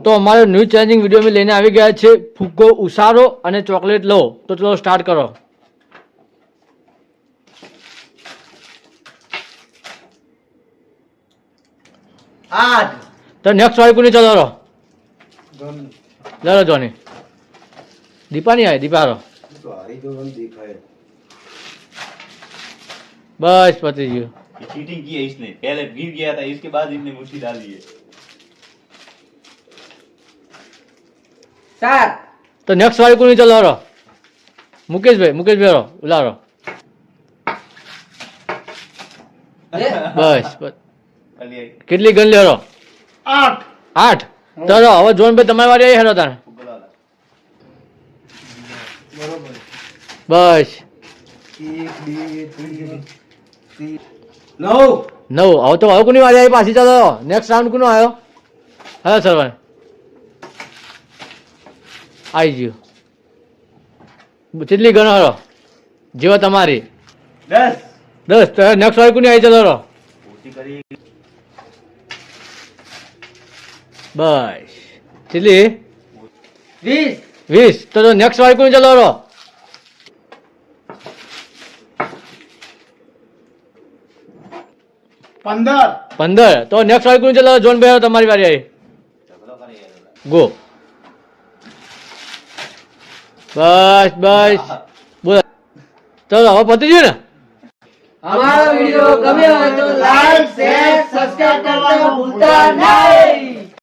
તો અમારો new challenging video में લઈને આવી ગયા છે ફુગ્ગો ઉસારો અને ચોકલેટ લો. તો ચલો સ્ટાર્ટ કરો. आठ તો નેક્સ્ટ વાળી કોની ચલો રો લો જોની દીપા નહીં આવી દીપા રો बस पति जी चीटिंग की है इसने पहले गिर गया था इसके बाद इसने मुट्ठी डाली है सात तो नेक्स्ट वाली कोनी चलो रो मुकेश भाई रो उला रो बस કેટલી ગણ લ્યો રો आठ 8 ચલો હવે જોન ભાઈ તમારી વારી આવી હેરો તાર બસ 9 9 હવે તો હવે કોની વારી આવી પાછી ચાલો નેક્સ્ટ રાઉન્ડ કોનો આવ્યો હા સરવાન આવી ગયો કેટલી ગણો રો જેવો તમારી 10 તો નેક્સ્ટ વાળી કોની આવી ચાલો રો બસ કેટલી 20 તો નેક્સ્ટ વાળી કોની ચાલો રો 15 તો નેક્સ્ટ વાળી કોની ચાલો જોન ભાઈ તમારી વારી આવી ગો બસ બસ બોલો ચલો હવે પતી ગયું ને हमारा वीडियो कभी हो तो लाइक शेयर सब्सक्राइब करना भूलता नहीं।